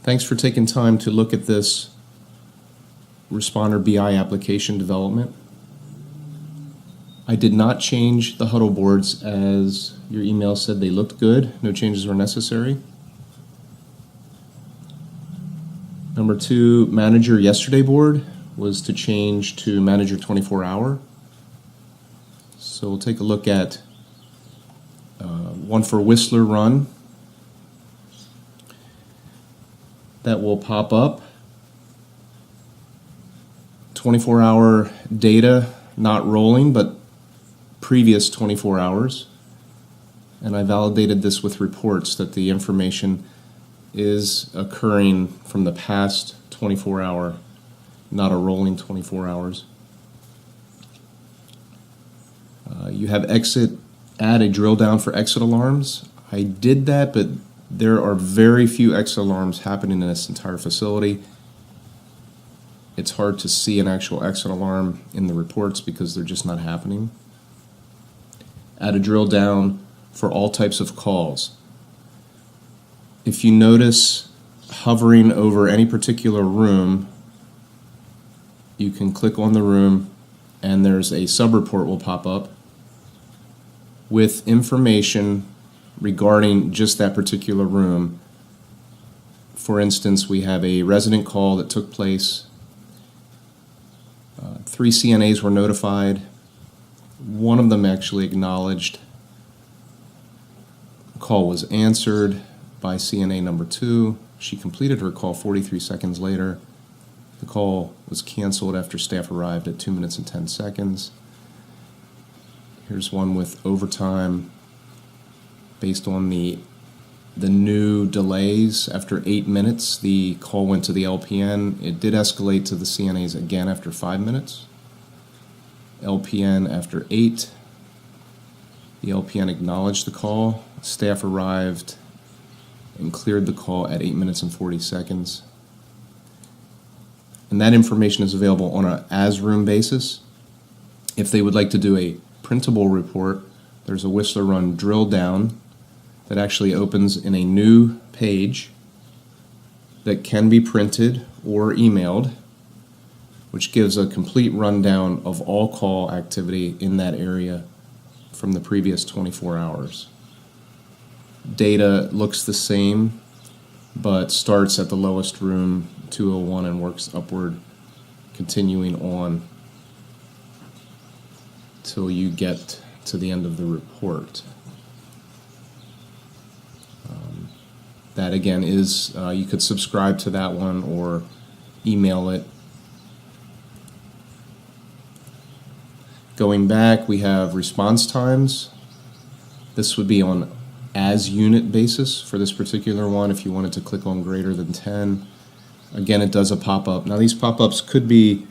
Thanks for taking time to look at this Responder BI application development. I did not change the huddle boards as your email said they looked good. No changes were necessary. Number 2, Manager Yesterday board was to change to Manager 24-hour. So we'll take a look at one for Whistler Run. That will pop up. 24-hour data not rolling, but previous 24 hours. And I validated this with reports that the information is occurring from the past 24 hour, not a rolling 24 hours. You have add a drill down for exit alarms. I did that, but there are very few exit alarms happening in this entire facility. It's hard to see an actual exit alarm in the reports because they're just not happening. Add a drill down for all types of calls. If you notice hovering over any particular room, you can click on the room and there's a sub-report will pop up with information regarding just that particular room. For instance, we have a resident call that took place. 3 CNAs were notified. One of them actually acknowledged. The call was answered by CNA number 2. She completed her call 43 seconds later. The call was canceled after staff arrived at 2 minutes and 10 seconds. Here's one with overtime based on the new delays. After 8 minutes, the call went to the LPN. It did escalate to the CNAs again after 5 minutes. LPN after 8. The LPN acknowledged the call. Staff arrived and cleared the call at 8 minutes and 40 seconds. And that information is available on an as-room basis. If they would like to do a printable report, there's a Whistler Run drill down that actually opens in a new page that can be printed or emailed, which gives a complete rundown of all call activity in that area from the previous 24 hours. Data looks the same, but starts at the lowest room, 201, and works upward, continuing on till you get to the end of the report. That again is, you could subscribe to that one or email it. Going back, we have response times. This would be on as unit basis for this particular one if you wanted to click on greater than 10. Again, it does a pop-up. Now these pop-ups could be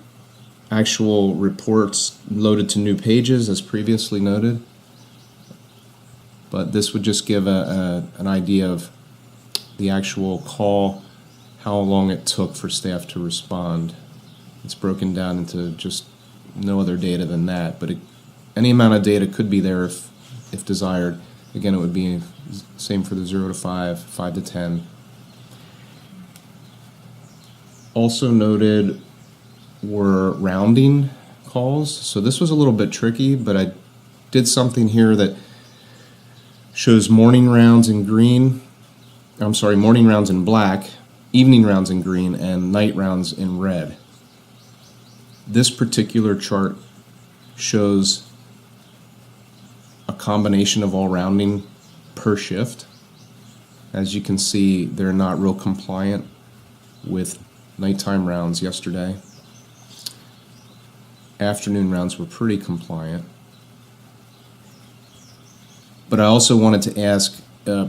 actual reports loaded to new pages as previously noted, but this would just give an idea of the actual call, how long it took for staff to respond. It's broken down into just no other data than that, but any amount of data could be there if desired. Again, it would be same for the 0 to 5, 5 to 10. Also noted were rounding calls. So this was a little bit tricky, but I did something here that shows morning rounds in green. I'm sorry, morning rounds in black, evening rounds in green, and night rounds in red. This particular chart shows a combination of all rounding per shift. As you can see, they're not real compliant with nighttime rounds yesterday. Afternoon rounds were pretty compliant. But I also wanted to ask,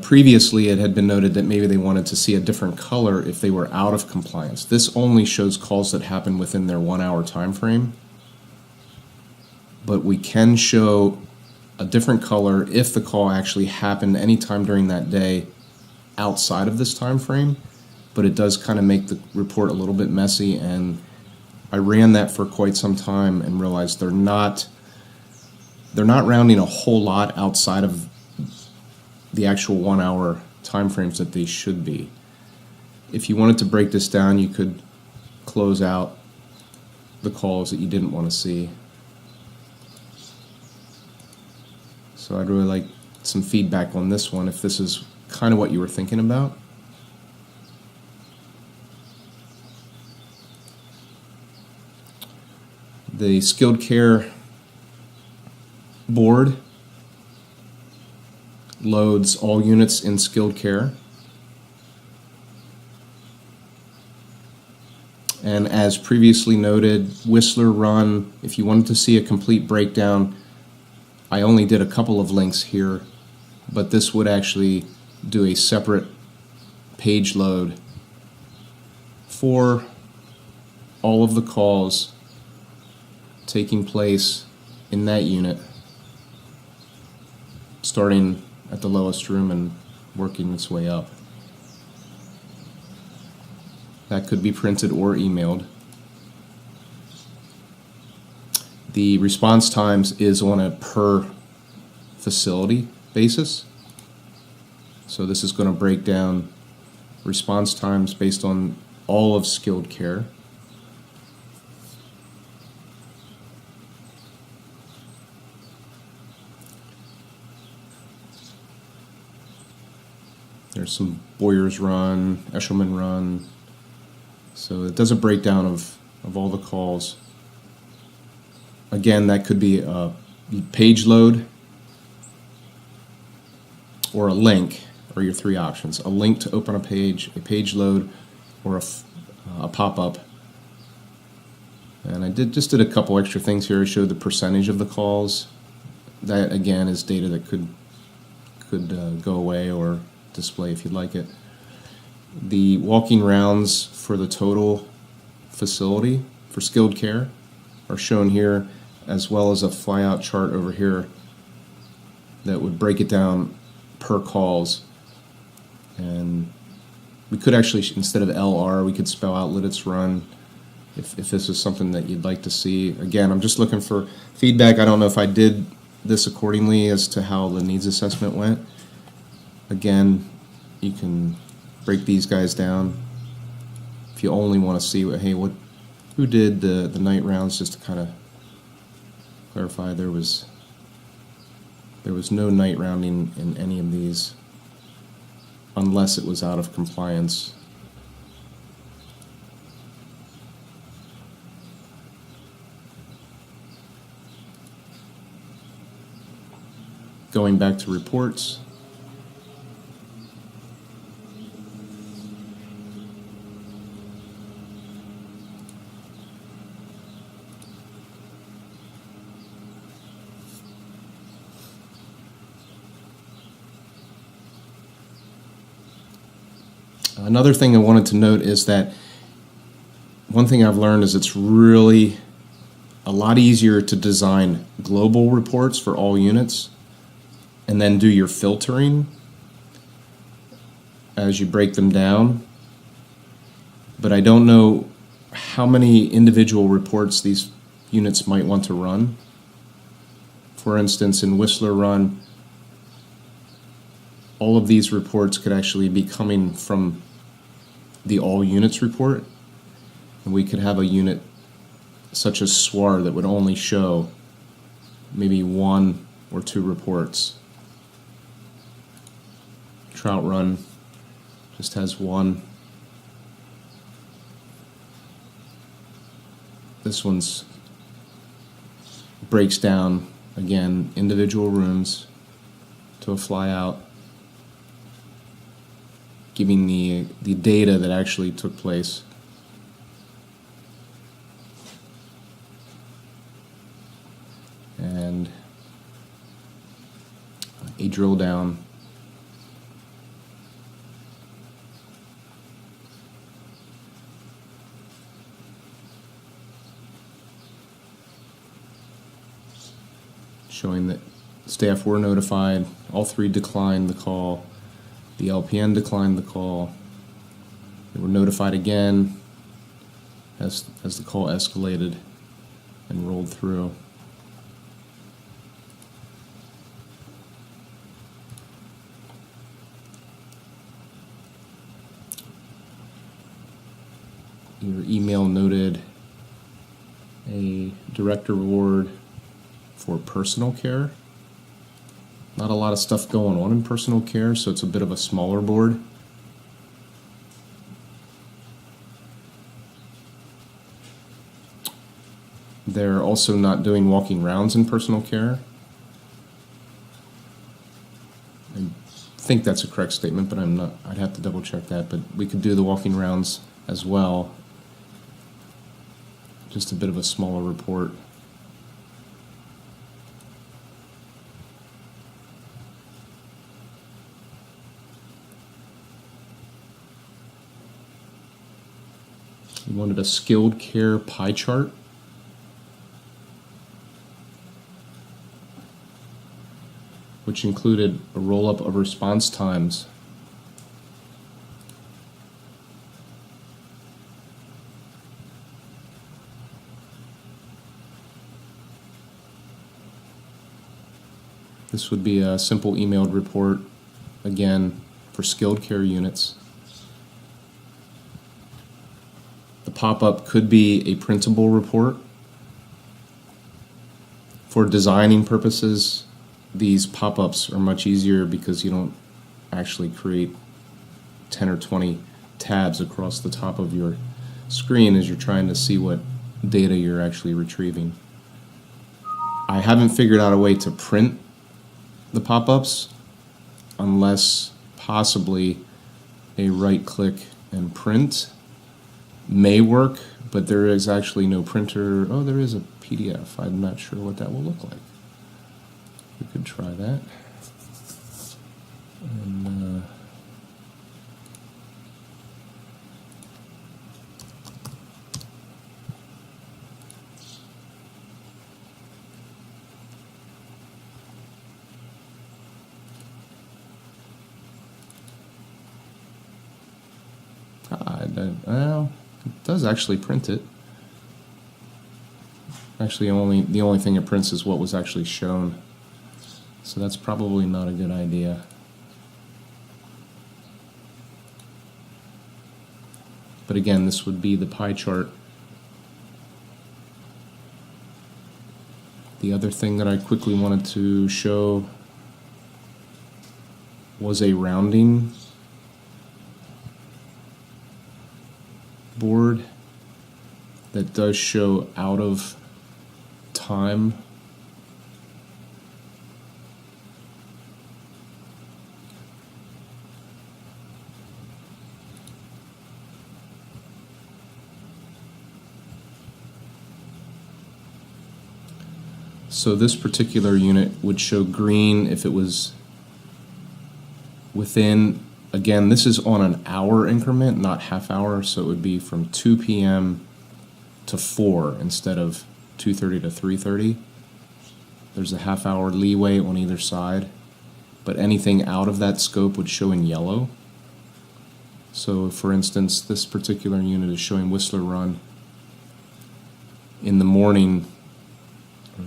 previously it had been noted that maybe they wanted to see a different color if they were out of compliance. This only shows calls that happen within their 1 hour time frame. But we can show a different color if the call actually happened anytime during that day outside of this time frame. But it does kind of make the report a little bit messy, and I ran that for quite some time and realized they're not rounding a whole lot outside of the actual 1 hour time frames that they should be. If you wanted to break this down, you could close out the calls that you didn't want to see. So I'd really like some feedback on this one, if this is kind of what you were thinking about. The skilled care board loads all units in skilled care. And as previously noted, Whistler Run, if you wanted to see a complete breakdown, I only did a couple of links here, but this would actually do a separate page load for all of the calls taking place in that unit, starting at the lowest room and working its way up. That could be printed or emailed. The response times is on a per facility basis. So this is going to break down response times based on all of skilled care. There's some Boyer's Run, Eshelman Run. So it does a breakdown of all the calls. Again, that could be a page load or a link, are your three options. A link to open a page load, or a pop-up. And I just did a couple extra things here. I showed the percentage of the calls. That, again, is data that could go away or display if you'd like it. The walking rounds for the total facility for skilled care are shown here, as well as a flyout chart over here that would break it down per calls. And we could actually, instead of LR, we could spell out Lidditz Run if this is something that you'd like to see. Again, I'm just looking for feedback. I don't know if I did this accordingly as to how the needs assessment went. Again, you can break these guys down if you only want to see who did the night rounds, just to kind of clarify. There was no night rounding in any of these unless it was out of compliance. Going back to reports, another thing I wanted to note is that one thing I've learned is it's really a lot easier to design global reports for all units and then do your filtering as you break them down. But I don't know how many individual reports these units might want to run. For instance, in Whistler Run, all of these reports could actually be coming from the all units report, and we could have a unit such as SWAR that would only show maybe 1 or 2 reports. Trout Run just has 1. This one's breaks down, again, individual rooms to a flyout, giving the data that actually took place. And a drill down. Showing that staff were notified, all 3 declined the call, the LPN declined the call, they were notified again as the call escalated and rolled through. your email noted a direct reward for personal care. Not a lot of stuff going on in personal care, so it's a bit of a smaller board. They're also not doing walking rounds in personal care. I think that's a correct statement, but I'm not. I'd have to double check that, but we could do the walking rounds as well. Just a bit of a smaller report. You wanted a skilled care pie chart. Which included a roll-up of response times. This would be a simple emailed report, again, for skilled care units. The pop-up could be a printable report. For designing purposes, these pop-ups are much easier because you don't actually create 10 or 20 tabs across the top of your screen as you're trying to see what data you're actually retrieving. I haven't figured out a way to print the pop-ups unless possibly a right-click and print may work, but there is actually no printer. Oh, there is a PDF. I'm not sure what that will look like. We could try that. And, well, it does actually print it. Actually, the only thing it prints is what was actually shown. So that's probably not a good idea. But again, this would be the pie chart. The other thing that I quickly wanted to show was a rounding board that does show out of time. So this particular unit would show green if it was within, again, this is on an hour increment, not half hour, so it would be from 2 p.m. to 4 instead of 2:30 to 3:30. There's a half hour leeway on either side, but anything out of that scope would show in yellow. So for instance, this particular unit is showing Whistler Run in the morning.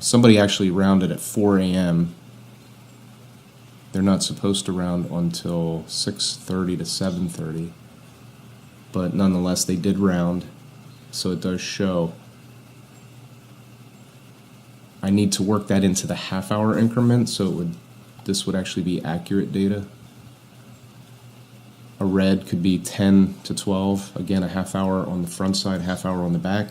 Somebody actually rounded at 4 a.m. They're not supposed to round until 6:30 to 7:30, but nonetheless they did round, so it does show. I need to work that into the half-hour increment, so this would actually be accurate data. A red could be 10 to 12, again a half hour on the front side, half hour on the back.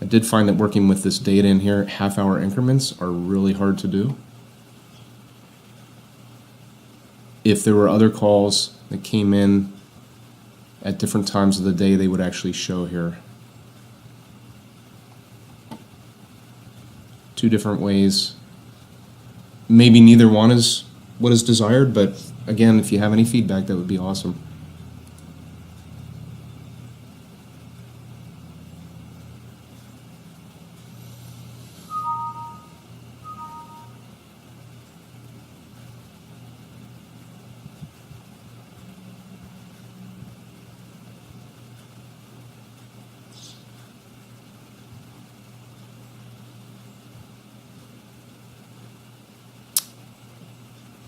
I did find that working with this data in here, half-hour increments are really hard to do. If there were other calls that came in at different times of the day, they would actually show here. Two different ways. Maybe neither one is what is desired, but again, if you have any feedback, that would be awesome.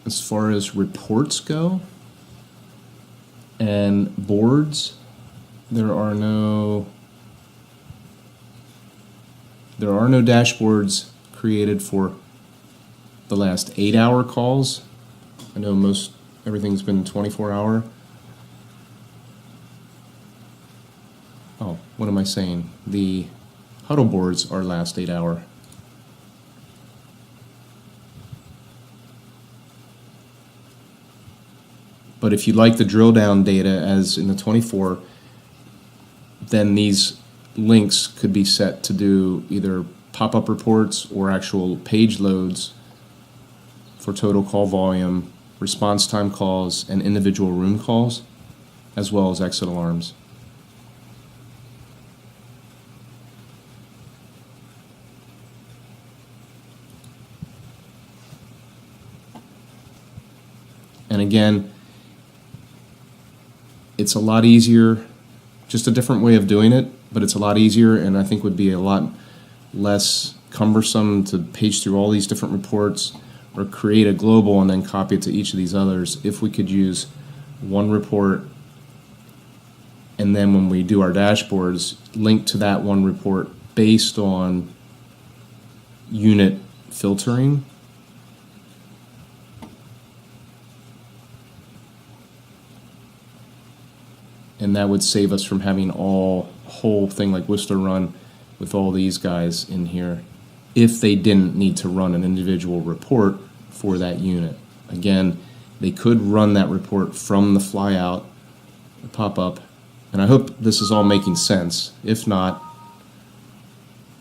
As far as reports go and boards, there are no dashboards created for the last 8-hour calls. I know everything's been 24-hour. Oh, what am I saying? The huddle boards are last 8-hour. But if you like the drill down data as in the 24, then these links could be set to do either pop-up reports or actual page loads for total call volume, response time calls, and individual room calls, as well as exit alarms. And again, it's a lot easier, just a different way of doing it, but it's a lot easier and I think would be a lot less cumbersome to page through all these different reports or create a global and then copy it to each of these others if we could use one report and then when we do our dashboards, link to that one report based on unit filtering. And that would save us from having whole thing like Whistler run with all these guys in here if they didn't need to run an individual report for that unit. Again, they could run that report from the flyout, the pop-up, and I hope this is all making sense. If not,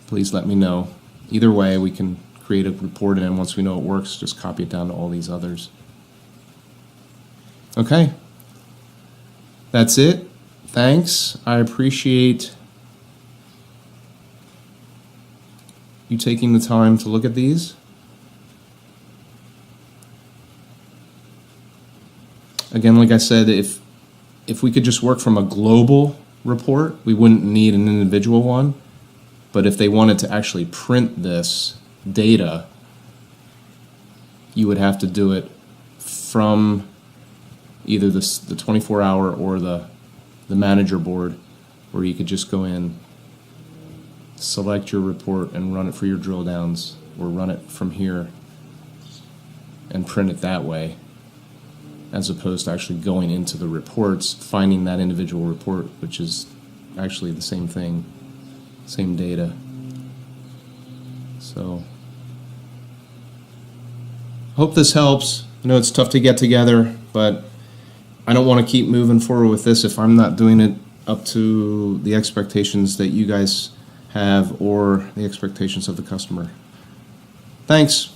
please let me know. Either way, we can create a report and once we know it works, just copy it down to all these others. Okay. That's it. Thanks. I appreciate you taking the time to look at these. Again, like I said, if we could just work from a global report, we wouldn't need an individual one. But if they wanted to actually print this data, you would have to do it from either the 24-hour or the manager board, where you could just go in, select your report and run it for your drill downs, or run it from here and print it that way, as opposed to actually going into the reports, finding that individual report, which is actually the same thing, same data. So, hope this helps. I know it's tough to get together, but I don't want to keep moving forward with this if I'm not doing it up to the expectations that you guys have or the expectations of the customer. Thanks.